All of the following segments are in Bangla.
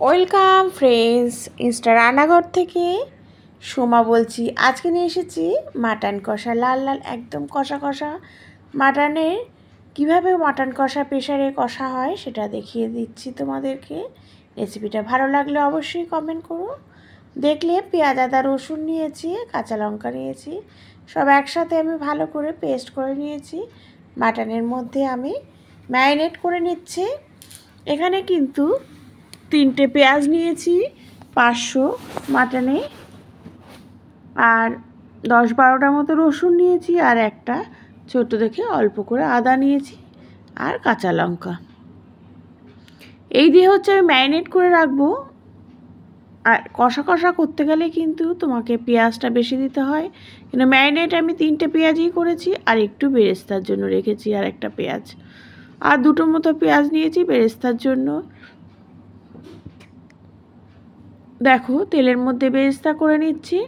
ওয়েলকাম ফ্রেন্ডস, ইনস্টা রান্নাঘর থেকে সোমা বলছি। আজকে নিয়ে এসেছি মাটন কষা, লাল লাল একদম কষা কষা মাটনের। কিভাবে মাটন কষা প্রেশারে কষা হয় সেটা দেখিয়ে দিচ্ছি তোমাদেরকে। রেসিপিটা ভালো লাগলে অবশ্যই কমেন্ট করো। দেখলে পেঁয়াজ আদা রসুন নিয়েছি, কাঁচা লঙ্কা নিয়েছি, সব একসাথে আমি ভালো করে পেস্ট করে নিয়েছি। মাটনের মধ্যে আমি ম্যারিনেট করে নিচ্ছি। এখানে কিন্তু 3টে পেঁয়াজ নিয়েছি 500 মাটনে, আর 10-12টা মতো রসুন নিয়েছি, আর একটা ছোট দেখে অল্প করে আদা নিয়েছি, আর কাঁচা লঙ্কা। এই দিয়ে হচ্ছে আমি ম্যারিনেট করে রাখবো। আর কষা কষা করতে গেলে কিন্তু তোমাকে পেঁয়াজটা বেশি দিতে হয়, কিন্তু ম্যারিনেট আমি 3টে পেঁয়াজই করেছি, আর একটু বেরেস্তার জন্য রেখেছি আর একটা পেঁয়াজ, আর 2টো মতো পেঁয়াজ নিয়েছি বেরেস্তার জন্য। দেখো তেলের মধ্যে বেরেস্তা করে নিচ্ছি।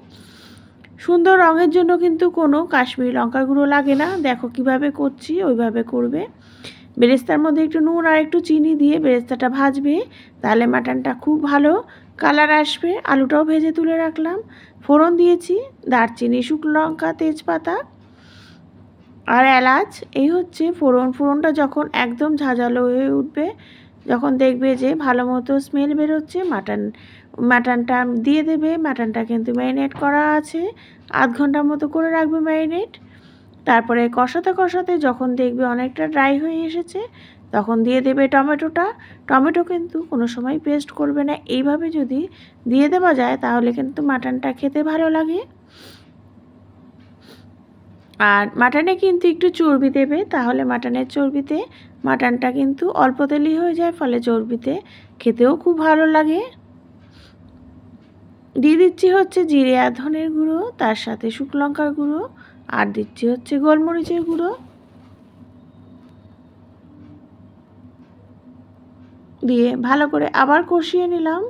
সুন্দর রঙের জন্য কিন্তু কোনো কাশ্মীরি লঙ্কার গুঁড়ো লাগে না। দেখো কিভাবে করছি ওইভাবে করবে। বেরেস্তার মধ্যে একটু নুন আর একটু চিনি দিয়ে বেরেস্তাটা ভাজবে, তাহলে মাটনটা খুব ভালো কালার আসবে। আলুটাও ভেজে তুলে রাখলাম। ফোড়ন দিয়েছি দারচিনি, শুকনো লঙ্কা, তেজপাতা আর এলাচ। এই হচ্ছে ফোড়ন। ফোড়নটা যখন একদম ঝাঁঝালো হয়ে উঠবে, যখন দেখবে যে ভালো মতো স্মেল বেরোচ্ছে, মাটনটা দিয়ে দেবে। মাটনটা কিন্তু ম্যারিনেট করা আছে, আধ ঘন্টার মতো করে রাখবে ম্যারিনেট। তারপরে কষাতে কষাতে যখন দেখবে অনেকটা ড্রাই হয়ে এসেছে, তখন দিয়ে দেবে টমেটোটা। টমেটো কিন্তু কোনো সময় পেস্ট করবে না, এইভাবে যদি দিয়ে দেওয়া যায় তাহলে কিন্তু মাটনটা খেতে ভালো লাগে। আর মাটনে কিন্তু একটু চর্বি দেবে, তাহলে মাটনের চর্বিতে মাটনটা কিন্তু অল্প তেলই হয়ে যায়, ফলে চর্বিতে খেতেও খুব ভালো লাগে। দিয়ে দিচ্ছি হচ্ছে জিরে আর ধনের গুঁড়ো, তার সাথে শুকনো লঙ্কার গুঁড়ো, আর দিচ্ছি হচ্ছে গোলমরিচের গুঁড়ো। দিয়ে ভালো করে আবার কষিয়ে নিলাম।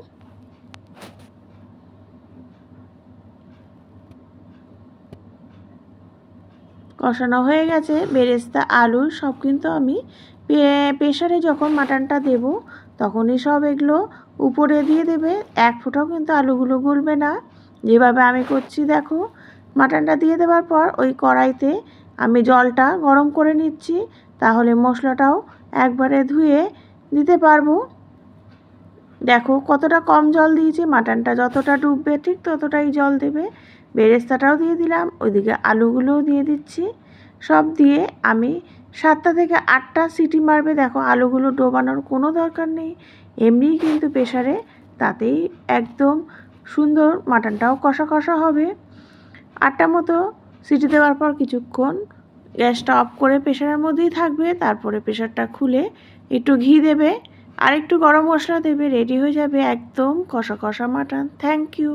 কষানো হয়ে গেছে। বেরেস্তা আলু সব কিন্তু আমি প্রেশারে যখন মাটনটা দেব তখনই সব এগুলো উপরে দিয়ে দেবে। এক ফোঁটাও কিন্তু আলুগুলো গলবে না, যেভাবে আমি করছি। দেখো মাটনটা দিয়ে দেওয়ার পর ওই কড়াইতে আমি জলটা গরম করে নিচ্ছি, তাহলে মশলাটাও একবারে ধুয়ে দিতে পারবো। দেখো কতটা কম জল দিয়েছি, মাটনটা যতটা ডুববে ঠিক ততটাই জল দেবে। বেরেস্তাটাও দিয়ে দিলাম, ওইদিকে আলুগুলোও দিয়ে দিচ্ছি। সব দিয়ে আমি 7টা থেকে 8টা সিটি মারবে। দেখো আলুগুলো ডোবানোর কোনো দরকার নেই, এমনিই কিন্তু প্রেশারে তাতেই একদম সুন্দর মাটনটাও কষা কষা হবে। 8টা মতো সিটি দেওয়ার পর কিছুক্ষণ গ্যাসটা অফ করে প্রেশারের মধ্যেই থাকবে। তারপরে প্রেশারটা খুলে একটু ঘি দেবে আর একটু গরম মশলা দেবে, রেডি হয়ে যাবে একদম কষা কষা মাটন। Thank you.